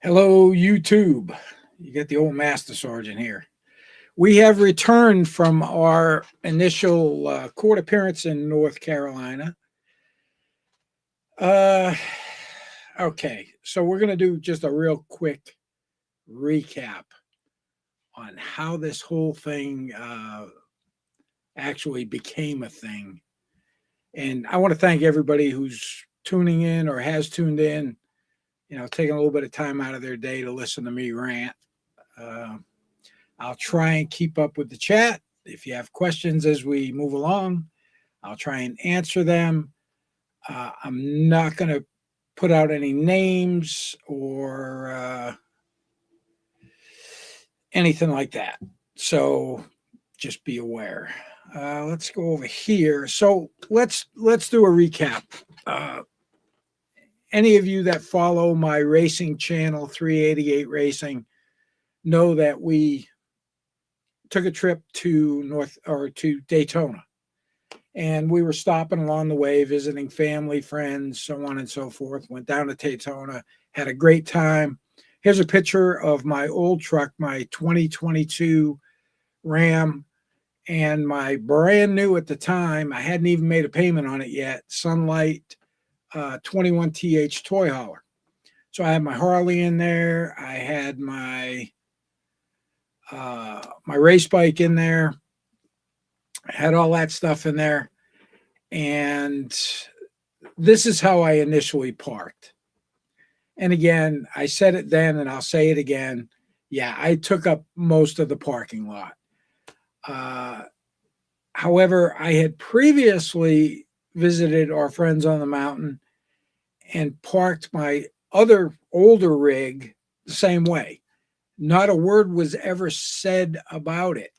Hello, YouTube. You get the old Master Sergeant here. We have returned from our initial court appearance in North Carolina. Uh, okay, so we're going to do just a real quick recap on how this whole thing actually became a thing. And I want to thank everybody who's tuning in or has tuned in, taking a little bit of time out of their day to listen to me rant. Uh, I'll try and keep up with the chat. If you have questions as we move along, I'll try and answer them. I'm not going to put out any names or anything like that. So just be aware. Let's go over here. So let's do a recap. Any of you that follow my racing channel, 388 Racing, know that we took a trip to Daytona, and we were stopping along the way, visiting family, friends, so on and so forth. Went down to Daytona, had a great time. Here's a picture of my old truck, my 2022 Ram, and my brand new at the time, I hadn't even made a payment on it yet, Sunlight 21TH toy hauler. So I had my Harley in there. I had my race bike in there. I had all that stuff in there. And this is how I initially parked. And again, I said it then and I'll say it again. Yeah, I took up most of the parking lot. However, I had previously visited our friends on the mountain and parked my other older rig the same way. Not a word was ever said about it,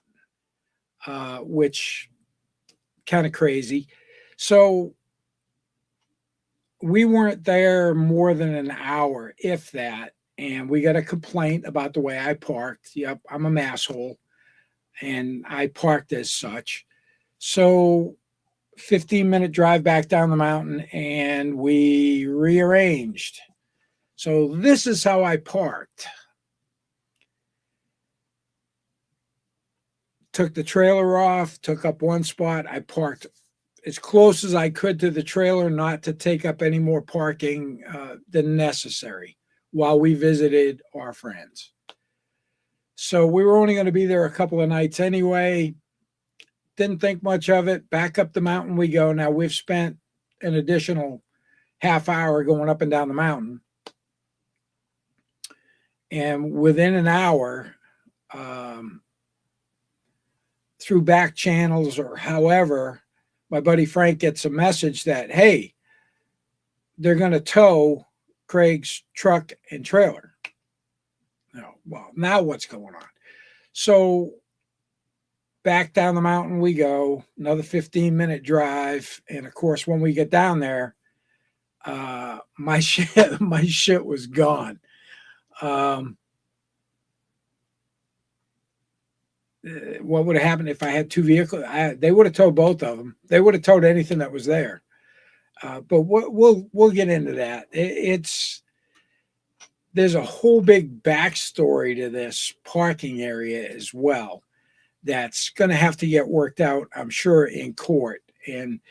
which kind of crazy. So we weren't there more than an hour, if that, and we got a complaint about the way I parked. Yep, I'm a masshole, and I parked as such. So 15-minute drive back down the mountain, and we rearranged. So this is how I parked. Took the trailer off, took up one spot. I parked as close as I could to the trailer, not to take up any more parking than necessary while we visited our friends. So we were only going to be there a couple of nights anyway. Didn't think much of it. Back up the mountain we go. Now we've spent an additional half hour going up and down the mountain. And within an hour, through back channels or however, my buddy Frank gets a message that, hey, they're going to tow Craig's truck and trailer. No, well, now what's going on? So back down the mountain we go, another 15-minute drive. And of course, when we get down there, my shit was gone. What would have happened if I had two vehicles? They would have towed both of them. They would have towed anything that was there. But we'll get into that. There's a whole big backstory to this parking area as well that's going to have to get worked out, I'm sure, in court. And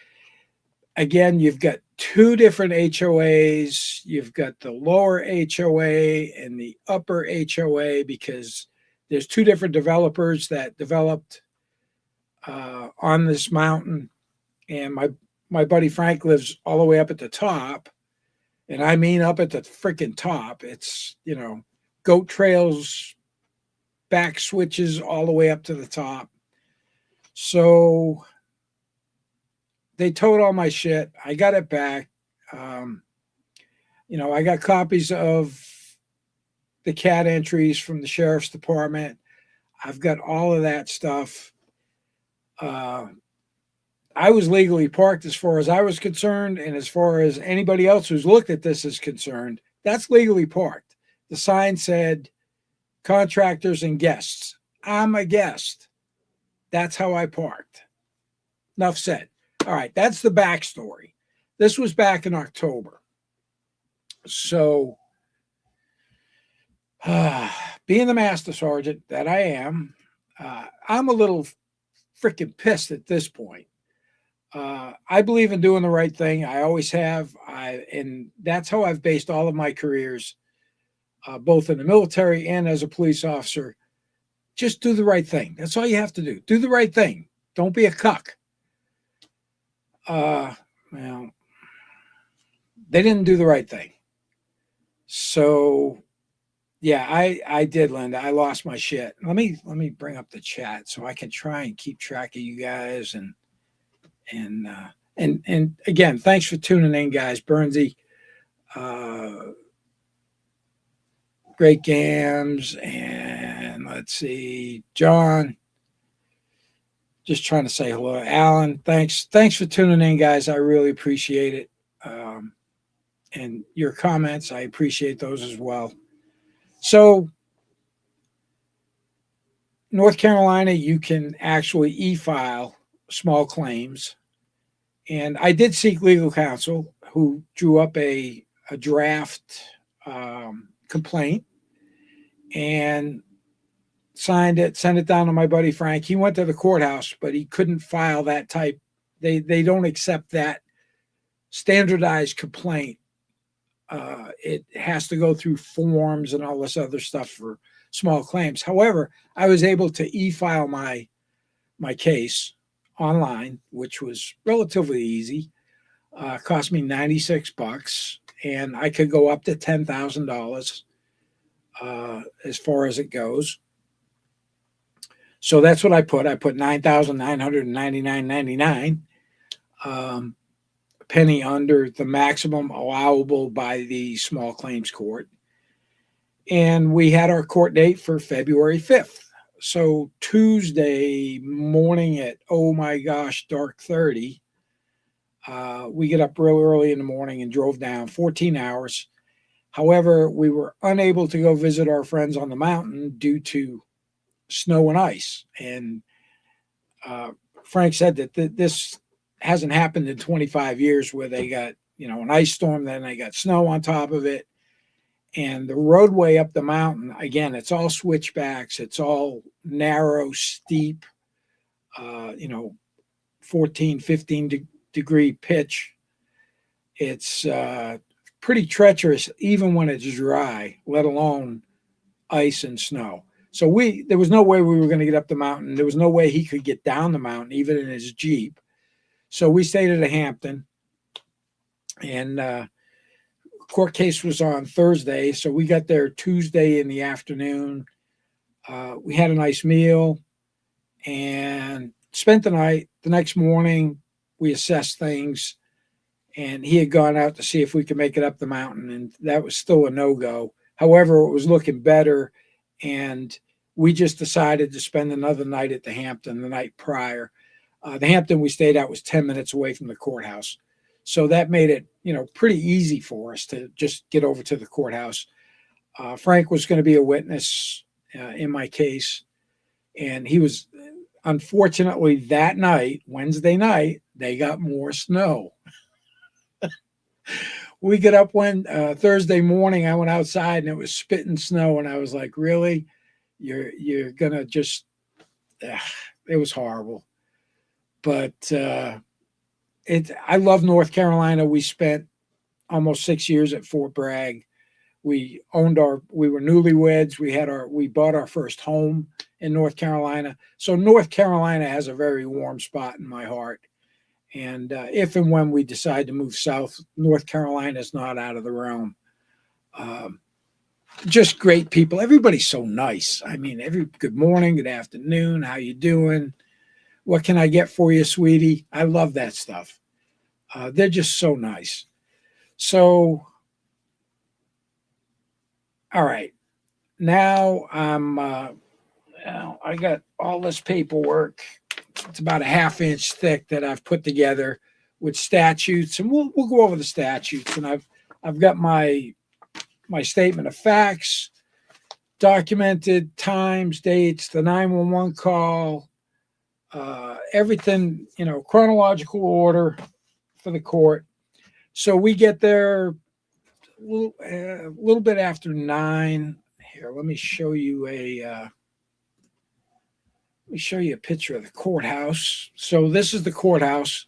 again, you've got two different HOAs. You've got the lower HOA and the upper HOA, because there's two different developers that developed on this mountain. And my buddy Frank lives all the way up at the top. And I mean up at the freaking top. It's, goat trails, back switches all the way up to the top. So they towed all my shit. I got it back. I got copies of the CAT entries from the sheriff's department. I've got all of that stuff. I was legally parked as far as I was concerned, and as far as anybody else who's looked at this is concerned, that's legally parked. The sign said contractors and guests. I'm a guest. That's how I parked. Enough said. All right, that's the backstory. This was back in October. So Being the master sergeant that I am, I'm a little freaking pissed at this point. I believe in doing the right thing. I always have. And that's how I've based all of my careers, both in the military and as a police officer. Just do the right thing. That's all you have to do. Do the right thing. Don't be a cuck. Well, they didn't do the right thing. So yeah, I did, Linda. I lost my shit. Let me bring up the chat so I can try and keep track of you guys and and again, thanks for tuning in, guys. Bernsey, uh, Great Gams, and let's see, John. Just trying to say hello, Alan. Thanks for tuning in, guys. I really appreciate it, and your comments. I appreciate those as well. So, North Carolina, you can actually e-file small claims, and I did seek legal counsel, who drew up a draft complaint and signed it, sent it down to my buddy Frank. He went to the courthouse, but he couldn't file that type. They don't accept that standardized complaint. It has to go through forms and all this other stuff for small claims. However, I was able to e-file my case online, which was relatively easy. Cost me $96, and I could go up to $10,000 as far as it goes. So that's what I put. I put $9,999.99, penny under the maximum allowable by the small claims court. And we had our court date for February 5th. So Tuesday morning at, oh my gosh, dark 30, we get up real early in the morning and drove down 14 hours. However, we were unable to go visit our friends on the mountain due to snow and ice. And Frank said that this hasn't happened in 25 years, where they got, an ice storm, then they got snow on top of it. And the roadway up the mountain, again, it's all switchbacks. It's all narrow, steep, 14, 15 degree pitch. It's pretty treacherous, even when it's dry, let alone ice and snow. So there was no way we were going to get up the mountain. There was no way he could get down the mountain, even in his Jeep. So we stayed at a Hampton, and court case was on Thursday. So we got there Tuesday in the afternoon. We had a nice meal and spent the night. The next morning, we assessed things, and he had gone out to see if we could make it up the mountain, and that was still a no-go. However, it was looking better, and we just decided to spend another night at the Hampton the night prior. The Hampton we stayed at was 10 minutes away from the courthouse. So that made it, pretty easy for us to just get over to the courthouse. Frank was going to be a witness in my case. And he was, unfortunately, that night, Wednesday night, they got more snow. We get up Thursday morning, I went outside and it was spitting snow. And I was like, really? You're going to just, it was horrible. But I love North Carolina. We spent almost 6 years at Fort Bragg. We were newlyweds. We bought our first home in North Carolina. So North Carolina has a very warm spot in my heart. And if and when we decide to move south, North Carolina is not out of the realm. Just great people. Everybody's so nice. I mean, good morning, good afternoon. How you doing? What can I get for you, sweetie? I love that stuff. They're just so nice. So, all right. Now I got all this paperwork. It's about a half-inch thick that I've put together with statutes, and we'll go over the statutes. And I've got my statement of facts, documented times, dates, the 911 call, everything, chronological order for the court. So we get there a little bit after 9. Here, let me show you a picture of the courthouse. So this is the courthouse,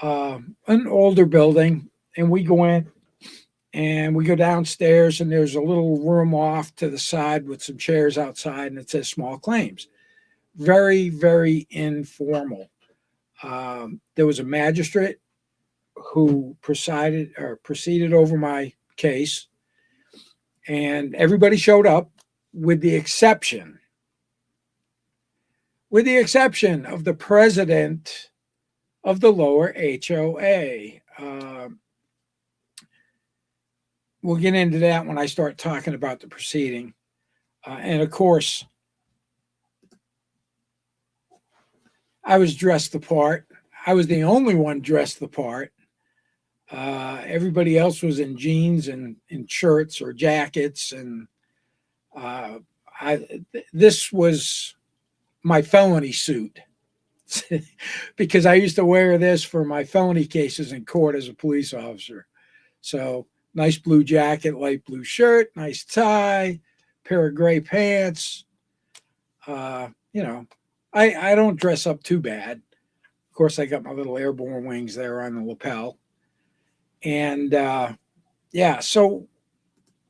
an older building, and we go in and we go downstairs, and there's a little room off to the side with some chairs outside, and it says small claims. Very, very informal. There was a magistrate who proceeded over my case, and everybody showed up with the exception of the president of the lower HOA. We'll get into that when I start talking about the proceeding. And of course, I was dressed the part. I was the only one dressed the part. Everybody else was in jeans and in shirts or jackets. And this was my felony suit because I used to wear this for my felony cases in court as a police officer. So nice blue jacket, light blue shirt, nice tie, pair of gray pants. I don't dress up too bad. Of course, I got my little airborne wings there on the lapel. And so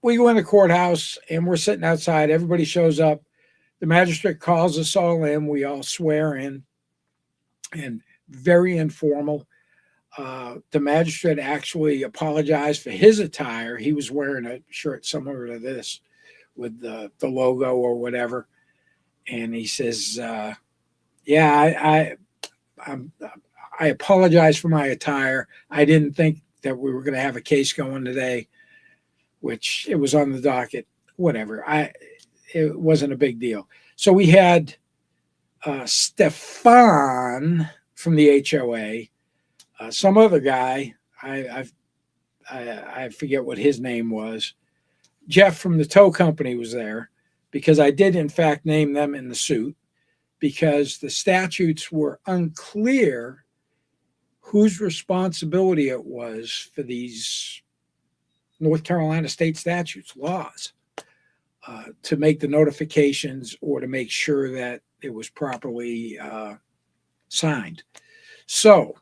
we go in the courthouse and we're sitting outside. Everybody shows up. The magistrate calls us all in. We all swear in, and very informal. The magistrate actually apologized for his attire. He was wearing a shirt similar to this with the logo or whatever. And he says, I apologize for my attire. I didn't think that we were going to have a case going today, which it was on the docket, whatever. It wasn't a big deal. So we had Stefan from the HOA, some other guy, I forget what his name was. Jeff from the tow company was there because I did, in fact, name them in the suit because the statutes were unclear whose responsibility it was for these North Carolina state statutes, laws, to make the notifications or to make sure that it was properly signed. So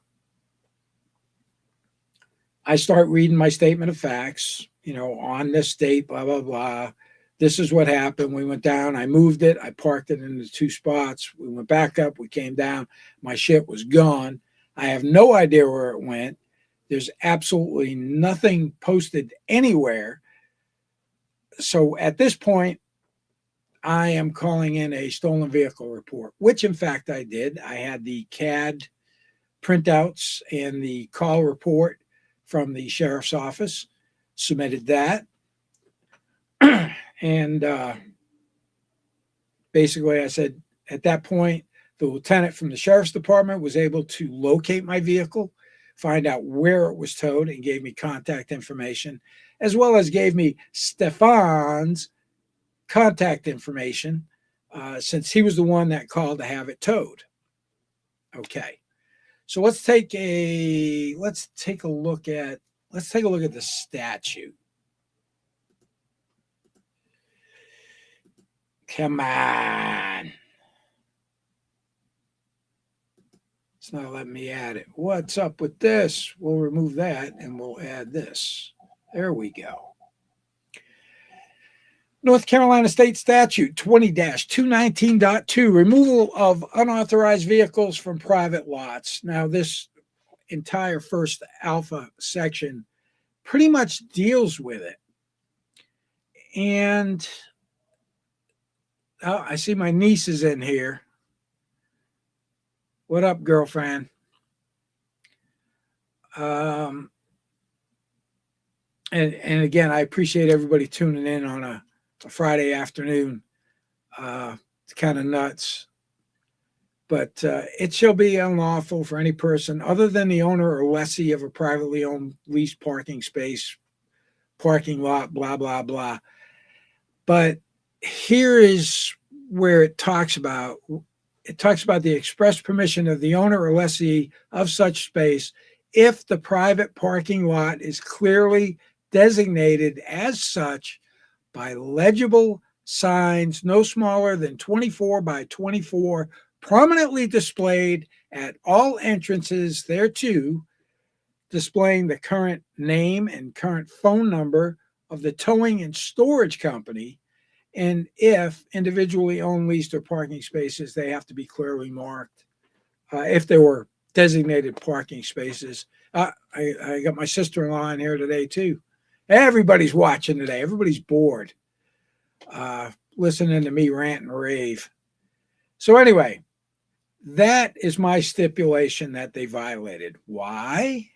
I start reading my statement of facts, on this date, blah, blah, blah. This is what happened. We went down. I moved it. I parked it in the two spots. We went back up. We came down. My shit was gone. I have no idea where it went. There's absolutely nothing posted anywhere. So at this point, I am calling in a stolen vehicle report, which in fact I did. I had the CAD printouts and the call report from the sheriff's office, submitted that. And basically I said, at that point, the lieutenant from the sheriff's department was able to locate my vehicle, find out where it was towed, and gave me contact information, as well as gave me Stefan's contact information, since he was the one that called to have it towed. Okay. So let's take a look at the statute. Come on. It's not letting me add it. What's up with this? We'll remove that and we'll add this. There we go. North Carolina State Statute 20-219.2, removal of unauthorized vehicles from private lots. Now, this entire first alpha section pretty much deals with it. And I see my niece is in here. What up, girlfriend? And again, I appreciate everybody tuning in on a Friday afternoon. It's kind of nuts. But it shall be unlawful for any person other than the owner or lessee of a privately owned leased parking space, parking lot, blah, blah, blah. But here is where it talks about the express permission of the owner or lessee of such space if the private parking lot is clearly designated as such by legible signs no smaller than 24 by 24, prominently displayed at all entrances thereto, displaying the current name and current phone number of the towing and storage company. And if individually owned, leased, or parking spaces, they have to be clearly marked. If there were designated parking spaces, I got my sister-in-law in here today too. Everybody's watching today. Everybody's bored, listening to me rant and rave. So anyway, that is my stipulation that they violated. Why?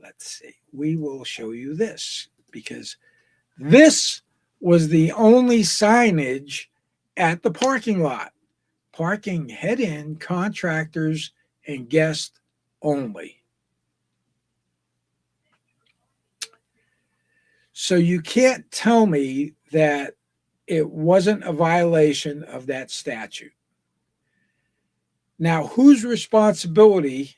Let's see. We will show you this, because this was the only signage at the parking lot. Parking head-in, contractors and guests only. So you can't tell me that it wasn't a violation of that statute. Now, whose responsibility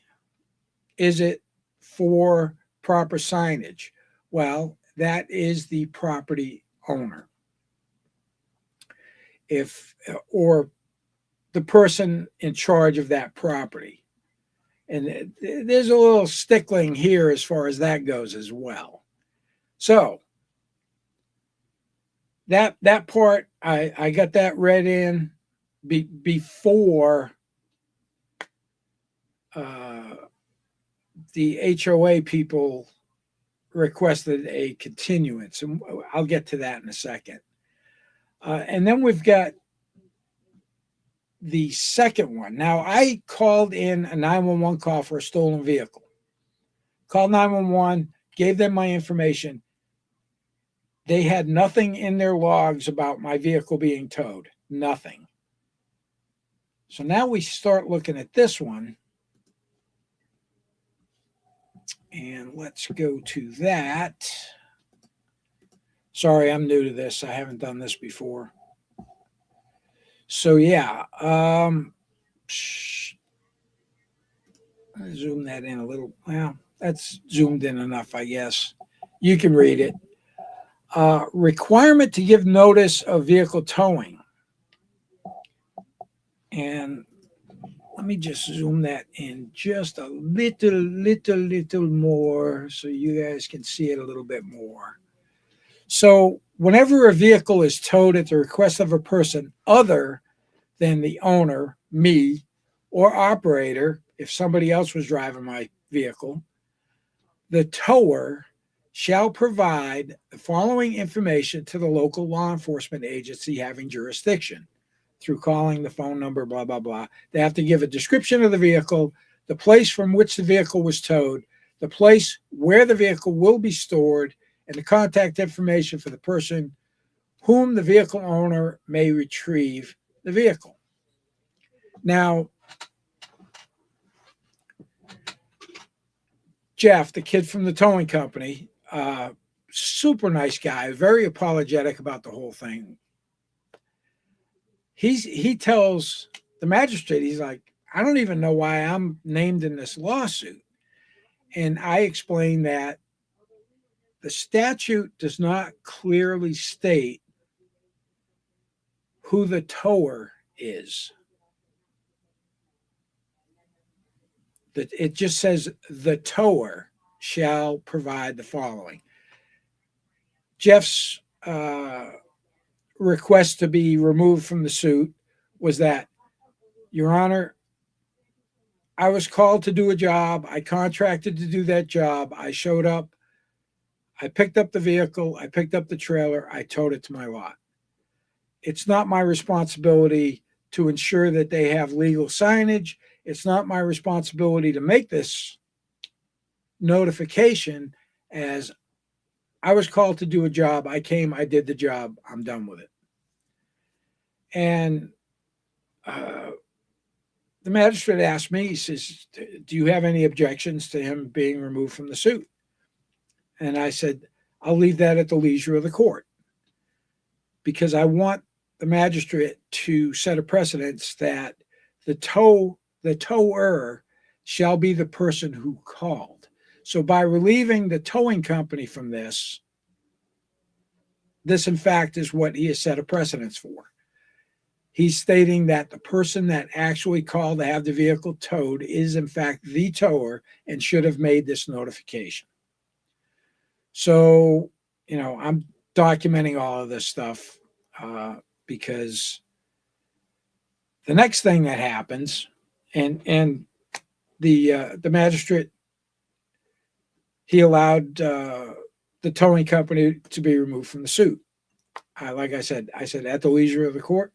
is it for proper signage? Well, that is the property owner. Or the person in charge of that property. And there's a little stickling here as far as that goes as well. So that part, I got that read in before the HOA people requested a continuance. And I'll get to that in a second. And then we've got the second one. Now, I called in a 911 call for a stolen vehicle. Called 911, gave them my information. They had nothing in their logs about my vehicle being towed. Nothing. So now we start looking at this one. And let's go to that. Sorry, I'm new to this. I haven't done this before. So yeah, zoom that in a little. Well, that's zoomed in enough, I guess. You can read it. Requirement to give notice of vehicle towing. And let me just zoom that in just a little more so you guys can see it a little bit more. So whenever a vehicle is towed at the request of a person other than the owner, me, or operator, if somebody else was driving my vehicle, the tower shall provide the following information to the local law enforcement agency having jurisdiction through calling the phone number, blah, blah, blah. They have to give a description of the vehicle, the place from which the vehicle was towed, the place where the vehicle will be stored, and the contact information for the person whom the vehicle owner may retrieve the vehicle. Now, Jeff, the kid from the towing company, super nice guy, very apologetic about the whole thing. He tells the magistrate, he's like, I don't even know why I'm named in this lawsuit. And I explained that the statute does not clearly state who the tower is. That it just says the tower shall provide the following. Jeff's request to be removed from the suit was that, Your Honor, I was called to do a job. I contracted to do that job. I showed up. I picked up the vehicle. I picked up the trailer. I towed it to my lot. It's not my responsibility to ensure that they have legal signage. It's not my responsibility to make this notification, as I was called to do a job. I came, I did the job. I'm done with it. And the magistrate asked me, he says, do you have any objections to him being removed from the suit? And I said, I'll leave that at the leisure of the court, because I want the magistrate to set a precedence that the tower shall be the person who called. So by relieving the towing company from this, this, in fact, is what he has set a precedence for. He's stating that the person that actually called to have the vehicle towed is, in fact, the tower and should have made this notification. So, I'm documenting all of this stuff because the next thing that happens, and the magistrate, he allowed the towing company to be removed from the suit. Like I said at the leisure of the court.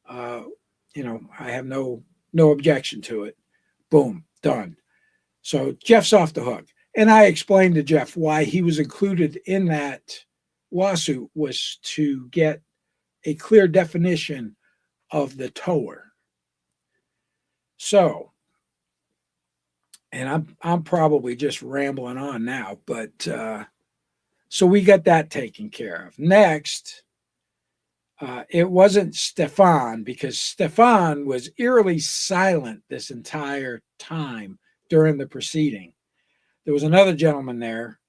I have no objection to it. Boom, done. So Jeff's off the hook. And I explained to Jeff why he was included in that lawsuit was to get a clear definition of the tower. So, and I'm probably just rambling on now, but so we got that taken care of. Next, it wasn't Stefan, because Stefan was eerily silent this entire time during the proceeding. There was another gentleman there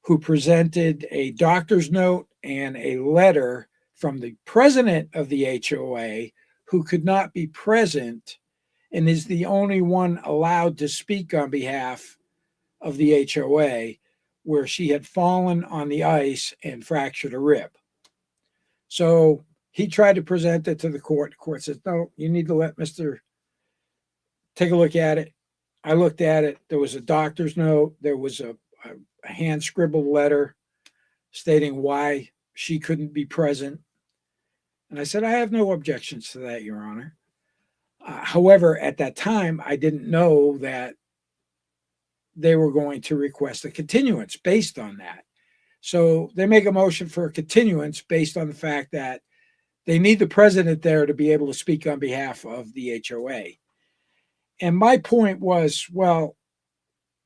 who presented a doctor's note and a letter from the president of the HOA, who could not be present and is the only one allowed to speak on behalf of the HOA, where she had fallen on the ice and fractured a rib. So he tried to present it to the court. The court says, no, you need to let Mr. take a look at it. I looked at it. There was a doctor's note. There was a hand scribbled letter stating why she couldn't be present. And I said, I have no objections to that, Your Honor. However, at that time, I didn't know that they were going to request a continuance based on that. So they make a motion for a continuance based on the fact that they need the president there to be able to speak on behalf of the HOA. And my point was, well,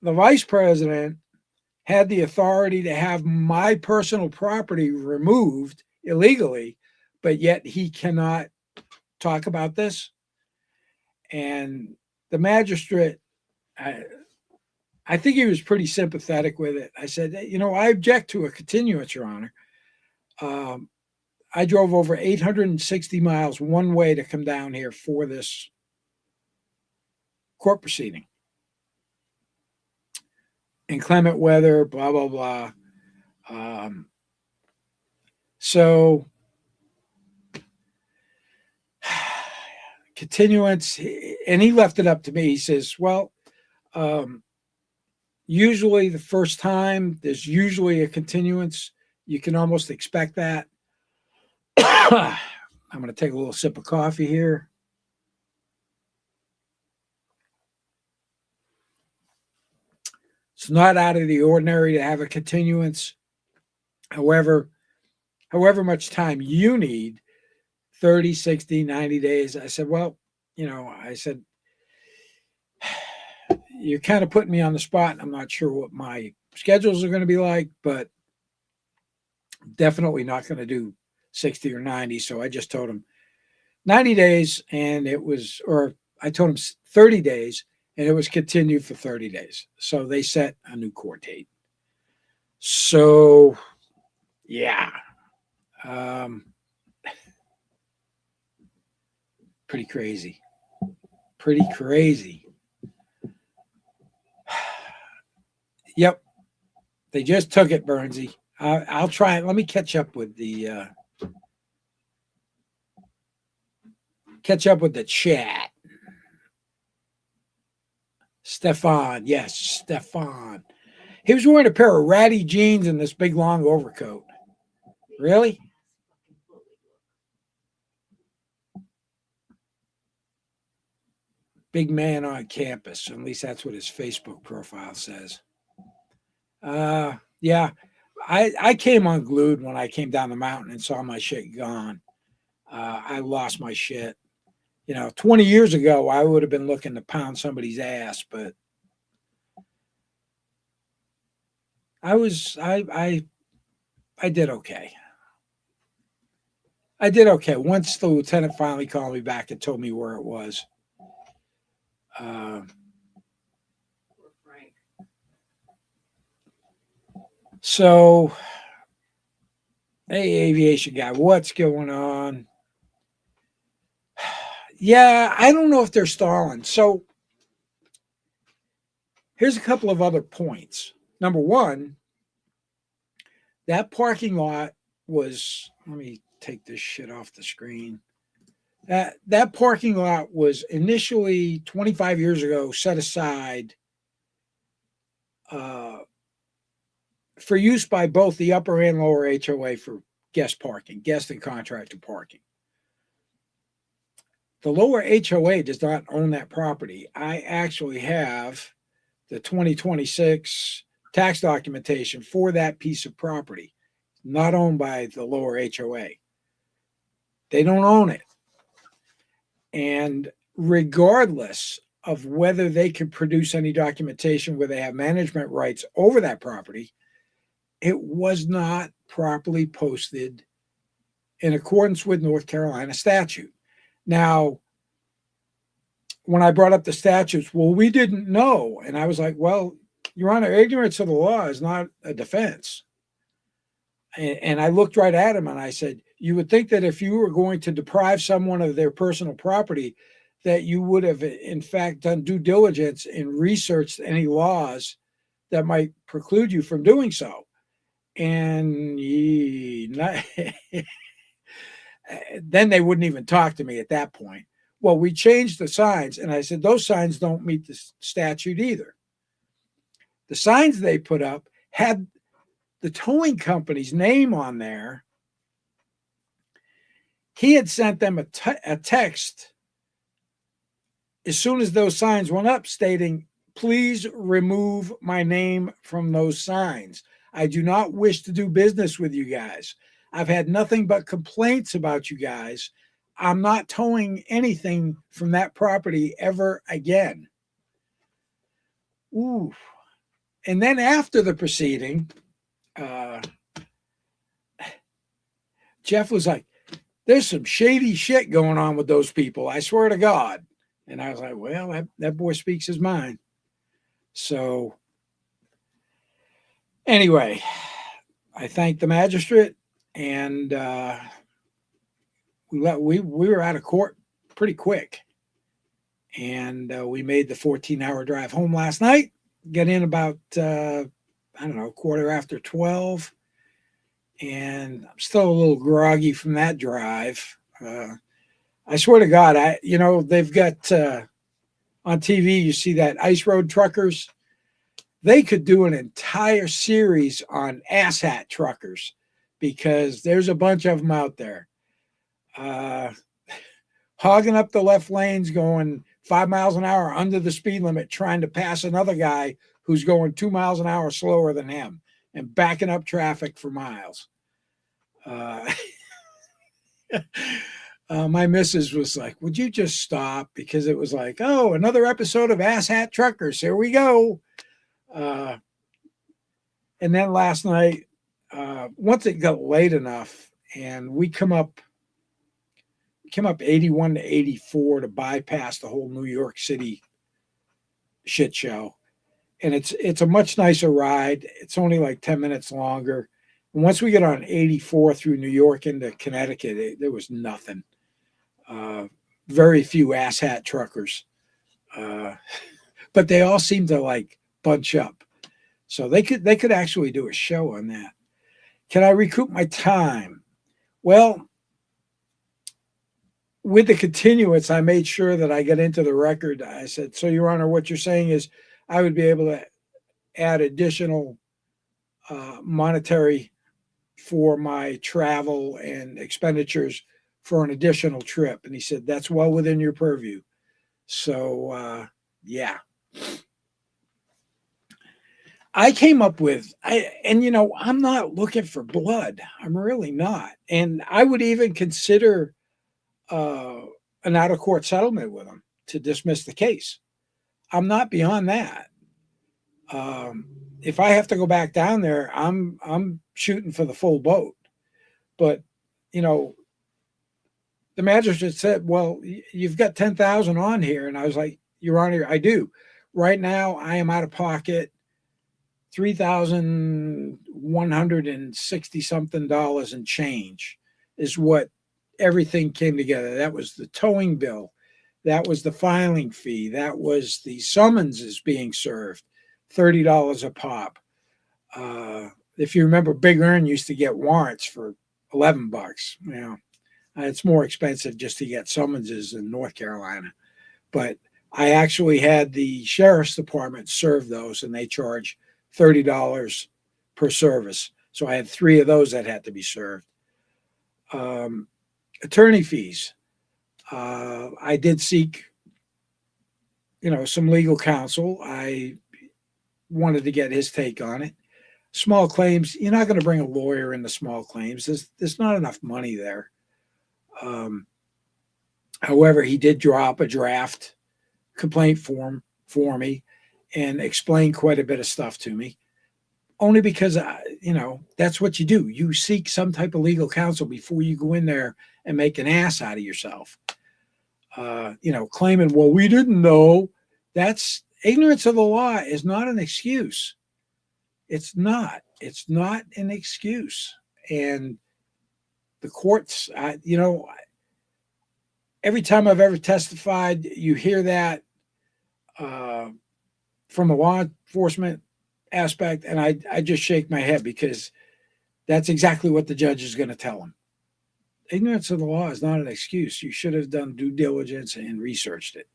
the vice president had the authority to have my personal property removed illegally, but yet he cannot talk about this. And the magistrate, I think he was pretty sympathetic with it. I said, I object to a continuance, Your Honor. I drove over 860 miles one way to come down here for this court proceeding. Inclement weather, blah, blah, blah. So continuance, and he left it up to me. He says, well, usually the first time, there's usually a continuance. You can almost expect that. I'm going to take a little sip of coffee here. It's not out of the ordinary to have a continuance. However much time you need, 30, 60, 90 days. I said, well, you're kind of putting me on the spot. I'm not sure what my schedules are going to be like, but definitely not going to do 60 or 90. So I just told him 90 days, and I told him 30 days, and it was continued for 30 days. So they set a new court date. So, yeah. Pretty crazy. Yep. They just took it, Bernsey. I'll try it. Let me catch up with the chat. Stefan. Yes, Stefan. He was wearing a pair of ratty jeans and this big long overcoat. Really? Big man on campus. At least that's what his Facebook profile says. Yeah. I came unglued when I came down the mountain and saw my shit gone. I lost my shit. 20 years ago, I would have been looking to pound somebody's ass, but I did okay. I did okay. Once the lieutenant finally called me back and told me where it was. So Hey, aviation guy, what's going on? Yeah, I don't know if they're stalling. So here's a couple of other points. Number one, that parking lot was, let me take this shit off the screen. That parking lot was initially 25 years ago set aside uh, for use by both the upper and lower HOA for guest parking, guest and contractor parking. The lower HOA does not own that property. I actually have the 2026 tax documentation for that piece of property, not owned by the lower HOA. They don't own it. And regardless of whether they can produce any documentation where they have management rights over that property, it was not properly posted in accordance with North Carolina statute. Now, when I brought up the statutes, well, we didn't know. And I was like, well, Your Honor, ignorance of the law is not a defense. And I looked right at him and I said, you would think that if you were going to deprive someone of their personal property, that you would have, in fact, done due diligence and researched any laws that might preclude you from doing so. And then they wouldn't even talk to me at that point. Well, we changed the signs, and I said, those signs don't meet the statute either. The signs they put up had the towing company's name on there. He had sent them a text as soon as those signs went up stating, please remove my name from those signs. I do not wish to do business with you guys. I've had nothing but complaints about you guys. I'm not towing anything from that property ever again. Ooh. And then after the proceeding, Jeff was like, there's some shady shit going on with those people. I swear to God. And I was like, well, that boy speaks his mind. So anyway, I thanked the magistrate, and we were out of court pretty quick. And we made the 14-hour drive home last night. Get in about, I don't know, 12:15. And I'm still a little groggy from that drive. I swear to God, they've got on TV, you see that ice road truckers. They could do an entire series on asshat truckers, because there's a bunch of them out there hogging up the left lanes, going 5 miles an hour under the speed limit, trying to pass another guy who's going 2 miles an hour slower than him and backing up traffic for miles. My missus was like, would you just stop? Because it was like, oh, another episode of Asshat Truckers. Here we go. And then last night, once it got late enough and we came up 81 to 84 to bypass the whole New York City shit show. And it's a much nicer ride. It's only like 10 minutes longer. And once we get on 84 through New York into Connecticut, there was nothing. Very few asshat truckers. But they all seem to like bunch up. So they could actually do a show on that. Can I recoup my time? Well, with the continuance, I made sure that I got into the record. I said, so, Your Honor, what you're saying is I would be able to add additional monetary for my travel and expenditures for an additional trip. And he said, that's well within your purview. So, yeah. I came up with, I'm not looking for blood. I'm really not. And I would even consider an out-of-court settlement with him to dismiss the case. I'm not beyond that. If I have to go back down there, I'm shooting for the full boat. But, the magistrate said, well, you've got 10,000 on here. And I was like, Your Honor, I do. Right now, I am out of pocket $3,100 $160 something and change is what everything came together. That was the towing bill. That was the filing fee. That was the summonses being served, $30 a pop. If you remember, Big Earn used to get warrants for $11. You know, it's more expensive just to get summonses in North Carolina. But I actually had the sheriff's department serve those, and they charge $30 per service. So I had 3 of those that had to be served. Attorney fees. I did seek, some legal counsel. I wanted to get his take on it. Small claims, you're not going to bring a lawyer into small claims. There's not enough money there. However, he did drop a draft complaint form for me and explain quite a bit of stuff to me. Only because, that's what you do. You seek some type of legal counsel before you go in there and make an ass out of yourself. Claiming, well, we didn't know. That's ignorance of the law is not an excuse. It's not. It's not an excuse. And the courts, every time I've ever testified, you hear that from a law enforcement aspect, and I just shake my head because that's exactly what the judge is going to tell them. Ignorance of the law is not an excuse. You should have done due diligence and researched it.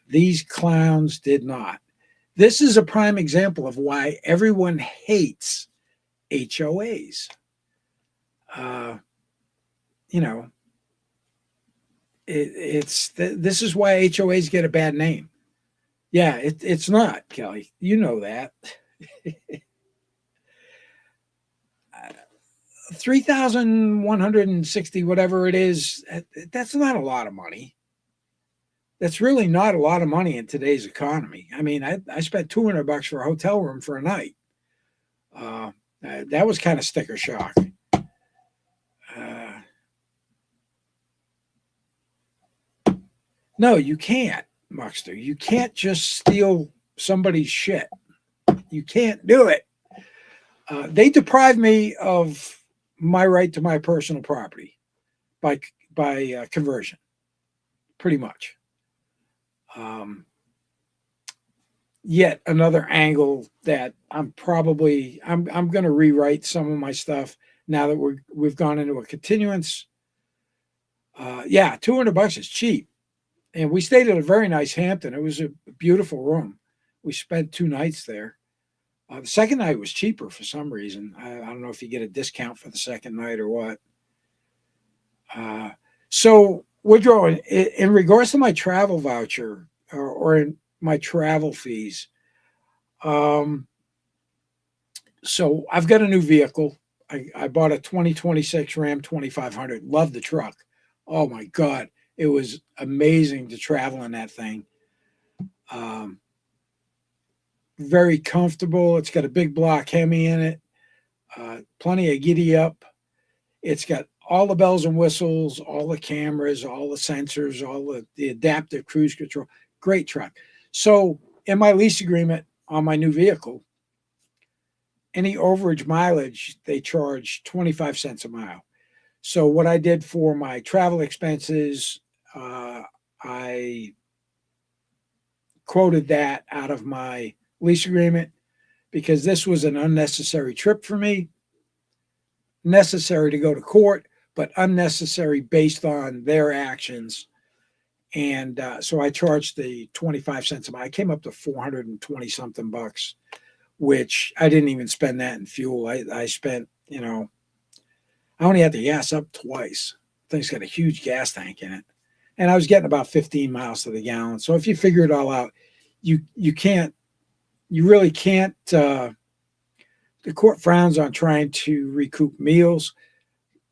These clowns did not. This is a prime example of why everyone hates HOAs. This is why HOAs get a bad name. Yeah, it's not, Kelly. You know that. 3,160, whatever it is, that's not a lot of money. That's really not a lot of money in today's economy. I mean, I spent $200 for a hotel room for a night. That was kind of sticker shock. No, you can't, Muxter. You can't just steal somebody's shit. You can't do it. They deprived me of my right to my personal property by conversion, pretty much. Yet another angle that I'm going to rewrite some of my stuff now that we've gone into a continuance. $200 is cheap, and we stayed at a very nice Hampton. It was a beautiful room. We spent 2 nights there. The second night was cheaper for some reason. I don't know if you get a discount for the second night or what. So Woodrow, in regards to my travel voucher or in my travel fees, so I've got a new vehicle. I bought a 2026 Ram 2500. Love the truck. Oh my God. It was amazing to travel in that thing. Very comfortable. It's got a big block Hemi in it. Plenty of giddy up. It's got all the bells and whistles, all the cameras, all the sensors, all the adaptive cruise control. Great truck. So in my lease agreement on my new vehicle, any overage mileage, they charge 25 cents a mile. So what I did for my travel expenses, I quoted that out of my lease agreement because this was an unnecessary trip for me. Necessary to go to court, but unnecessary based on their actions. And so I charged the 25 cents a mile. I came up to 420 something bucks, which I didn't even spend that in fuel. I spent, I only had to gas up twice. The thing's got a huge gas tank in it. And I was getting about 15 miles to the gallon. So if you figure it all out, you really can't, the court frowns on trying to recoup meals.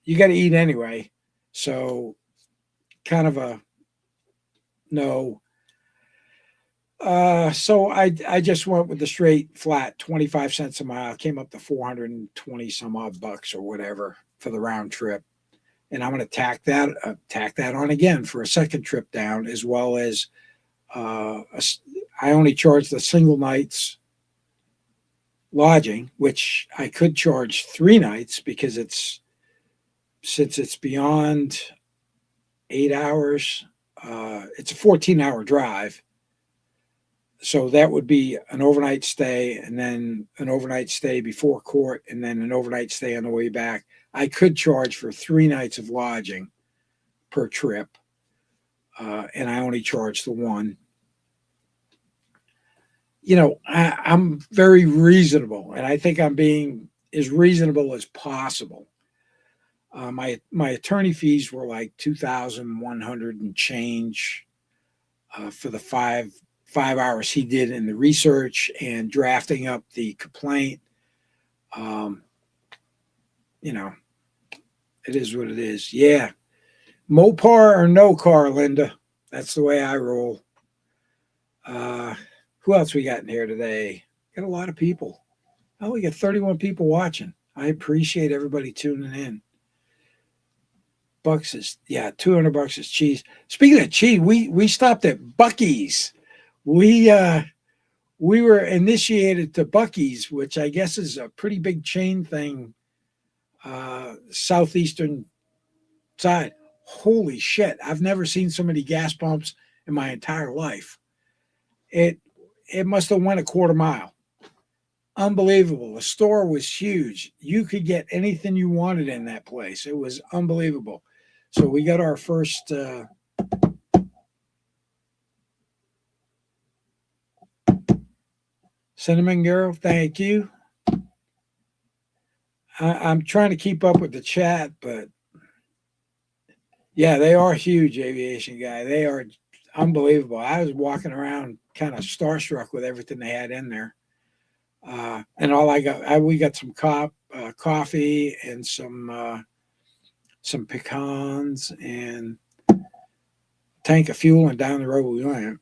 You got to eat anyway. So kind of a no. So I just went with the straight flat 25 cents a mile, came up to 420 some odd bucks or whatever for the round trip. And I'm going to tack that on again for a second trip down, as well as I only charged the single nights lodging, which I could charge 3 nights because since it's beyond 8 hours, it's a 14-hour drive. So that would be an overnight stay and then an overnight stay before court and then an overnight stay on the way back. I could charge for 3 nights of lodging per trip, and I only charge the one. I'm very reasonable, and I think I'm being as reasonable as possible. My attorney fees were like 2,100 and change for the five hours he did in the research and drafting up the complaint. Um, you know, it is what it is. Yeah, Mopar or no car, Linda. That's the way I roll. Who else we got in here today? Got a lot of people. Oh, we got 31 people watching. I appreciate everybody tuning in. Bucks is, yeah, $200 is cheese. Speaking of cheese, we stopped at Buc-ee's. We were initiated to Buc-ee's, which I guess is a pretty big chain thing, southeastern side. Holy shit! I've never seen so many gas pumps in my entire life. It must have went a quarter mile. Unbelievable. The store was huge. You could get anything you wanted in that place. It was unbelievable. So we got our first Cinnamon Girl. Thank you. I'm trying to keep up with the chat, but yeah, they are huge, Aviation Guy. They are unbelievable. I was walking around kind of starstruck with everything they had in there. And all we got some coffee and some pecans and a tank of fuel, and down the road we went.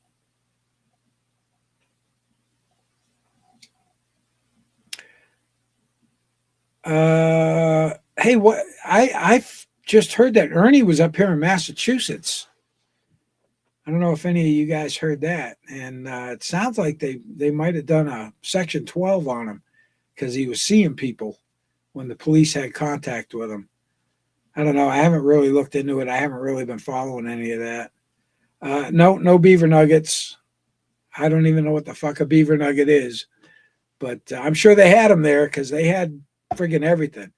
Hey, what I've just heard that Ernie was up here in Massachusetts. I don't know if any of you guys heard that, and it sounds like they might have done a Section 12 on him because he was seeing people when the police had contact with him. I don't know. I haven't really looked into it. I haven't really been following any of that. No beaver nuggets. I don't even know what the fuck a beaver nugget is, but I'm sure they had him there because they had friggin' everything.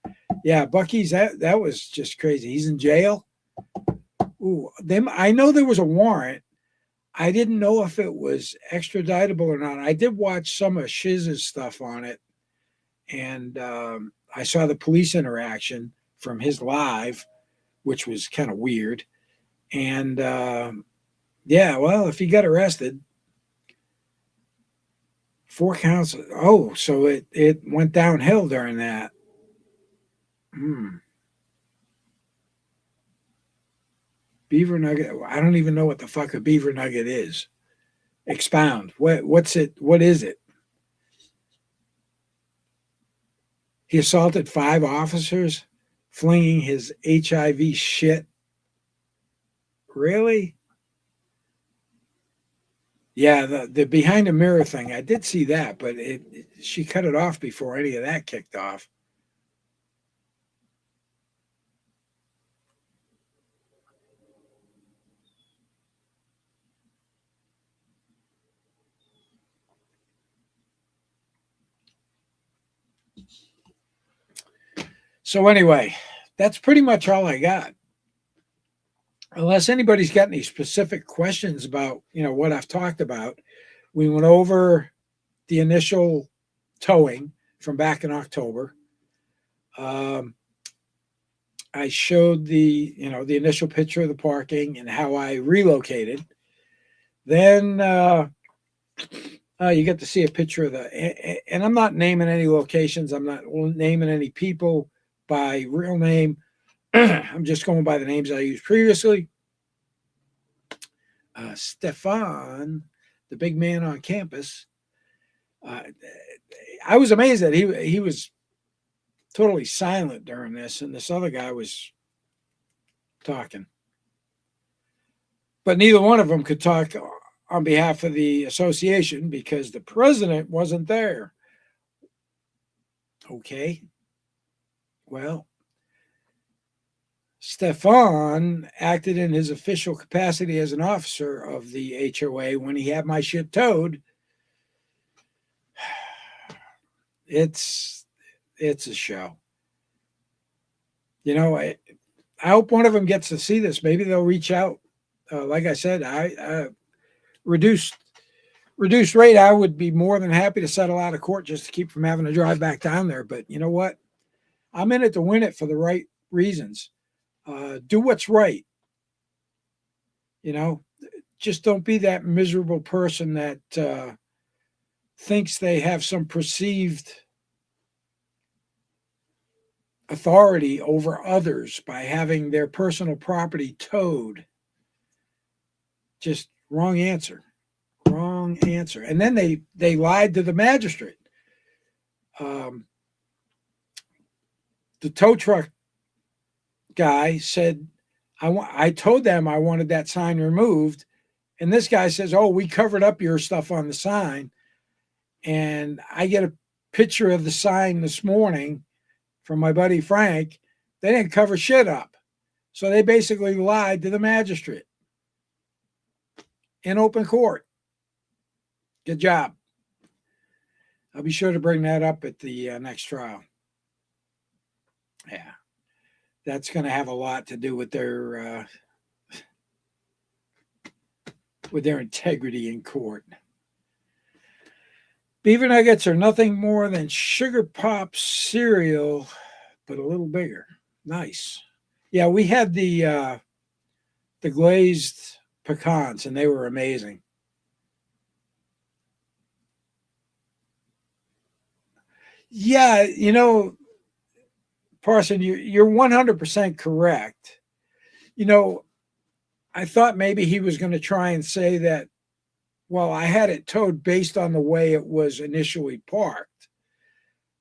Yeah, Buc-ee's, that was just crazy. He's in jail. Ooh, I know there was a warrant. I didn't know if it was extraditable or not. I did watch some of Shiz's stuff on it, and I saw the police interaction from his live, which was kind of weird. And yeah, well, if he got arrested, 4 counts. Oh, so it went downhill during that. Beaver nugget. I don't even know what the fuck a beaver nugget is. Expound. What's it? What is it? He assaulted 5 officers, flinging his HIV shit. Really? Yeah, the behind the mirror thing. I did see that, but she cut it off before any of that kicked off. So anyway, that's pretty much all I got. Unless anybody's got any specific questions about, what I've talked about. We went over the initial towing from back in October. I showed the initial picture of the parking and how I relocated. Then you get to see a picture of and I'm not naming any locations. I'm not naming any people by real name. I'm just going by the names I used previously. Stefan, the big man on campus. I was amazed that he was totally silent during this, and this other guy was talking. But neither one of them could talk on behalf of the association because the president wasn't there. Okay. Well, Stefan acted in his official capacity as an officer of the HOA when he had my shit towed. It's a show. You know, I hope one of them gets to see this. Maybe they'll reach out. Like I said, I reduced rate. I would be more than happy to settle out of court just to keep from having to drive back down there. But you know what? I'm in it to win it for the right reasons. Do what's right. You know, just don't be that miserable person that thinks they have some perceived authority over others by having their personal property towed. Just wrong answer. Wrong answer. And then they lied to the magistrate. The tow truck guy said, I told them I wanted that sign removed. And this guy says, oh, we covered up your stuff on the sign. And I get a picture of the sign this morning from my buddy Frank. They didn't cover shit up. So they basically lied to the magistrate in open court. Good job. I'll be sure to bring that up at the next trial. Yeah. That's going to have a lot to do with their integrity in court. Beaver nuggets are nothing more than sugar pop cereal, but a little bigger. Nice. Yeah, we had the glazed pecans, and they were amazing. Yeah, you know, Parson, you're 100% correct. You know, I thought maybe he was going to try and say that, well, I had it towed based on the way it was initially parked.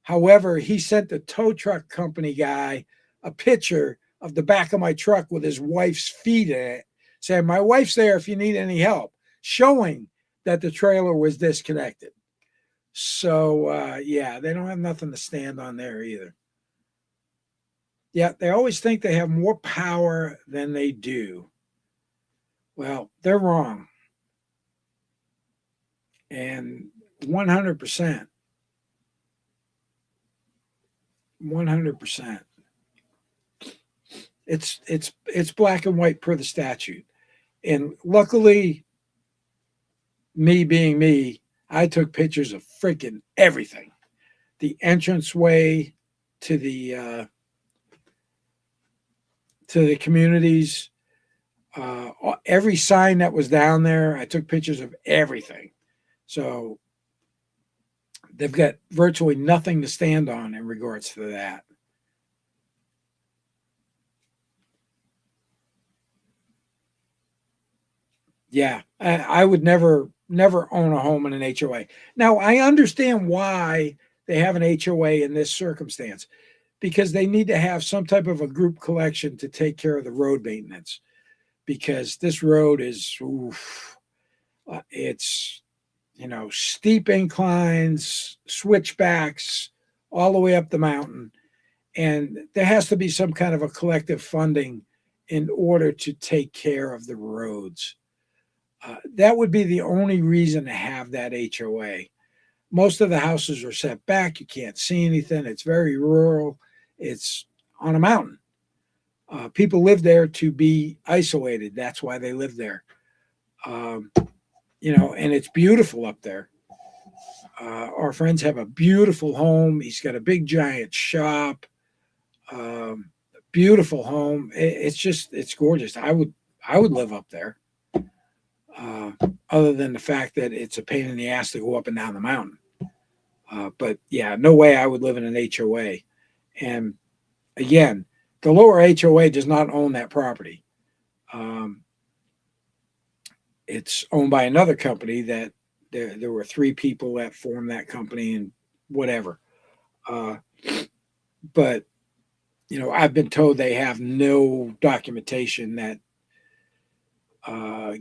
However, he sent the tow truck company guy a picture of the back of my truck with his wife's feet in it, saying, my wife's there if you need any help, showing that the trailer was disconnected. So, yeah, they don't have nothing to stand on there either. Yeah, they always think they have more power than they do. Well, they're wrong. And 100%. 100%. It's black and white per the statute. And luckily, me being me, I took pictures of freaking everything. The entranceway to the communities, every sign that was down there, I took pictures of everything. So they've got virtually nothing to stand on in regards to that. Yeah, I would never own a home in an HOA. Now, I understand why they have an HOA in this circumstance, because they need to have some type of a group collection to take care of the road maintenance, because this road is, it's, you know, steep inclines, switchbacks all the way up the mountain. And there has to be some kind of a collective funding in order to take care of the roads. That would be the only reason to have that HOA. Most of the houses are set back. You can't see anything. It's very rural. It's on a mountain. People live there to be isolated. That's why they live there. You know, and it's beautiful up there. Our friends have a beautiful home. He's got a big giant shop. Beautiful home. It's gorgeous. I would live up there. Other than the fact that it's a pain in the ass to go up and down the mountain. But yeah, no way I would live in an HOA. And again, the lower HOA does not own that property. It's owned by another company that there were 3 people that formed that company and whatever. But, you know, I've been told they have no documentation that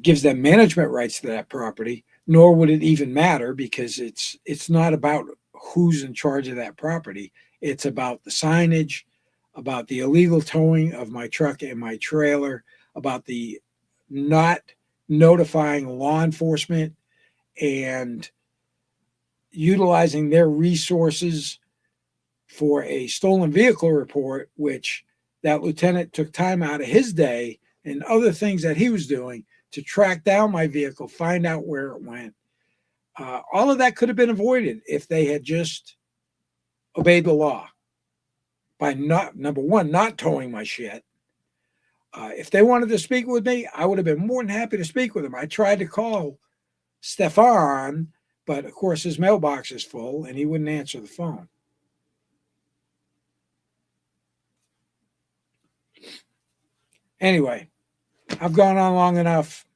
gives them management rights to that property, nor would it even matter, because it's not about who's in charge of that property. It's about the signage, about the illegal towing of my truck and my trailer, about the not notifying law enforcement and utilizing their resources for a stolen vehicle report, which that lieutenant took time out of his day and other things that he was doing to track down my vehicle, find out where it went. All of that could have been avoided if they had just obeyed the law by not, number one, not towing my shit. If they wanted to speak with me, I would have been more than happy to speak with them. I tried to call Stefan, but of course his mailbox is full and he wouldn't answer the phone. Anyway, I've gone on long enough.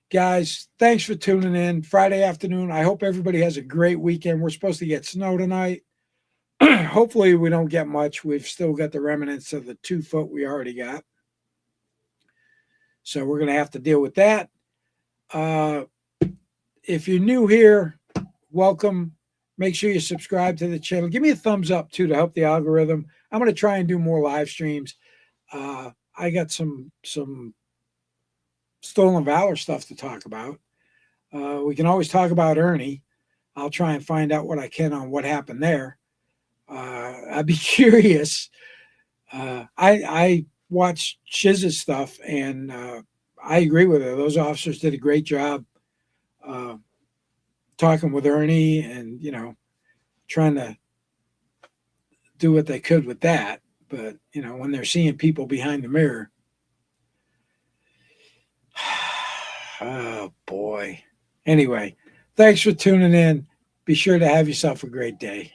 Guys, thanks for tuning in Friday afternoon. I hope everybody has a great weekend. We're supposed to get snow tonight. Hopefully we don't get much. We've still got the remnants of the 2 foot we already got. So we're going to have to deal with that. If you're new here, welcome. Make sure you subscribe to the channel. Give me a thumbs up too to help the algorithm. I'm going to try and do more live streams. I got some stolen valor stuff to talk about. We can always talk about Ernie. I'll try and find out what I can on what happened there. I'd be curious. I watched Shiz's stuff, and I agree with her. Those officers did a great job talking with Ernie and, trying to do what they could with that. But, when they're seeing people behind the mirror, oh, boy. Anyway, thanks for tuning in. Be sure to have yourself a great day.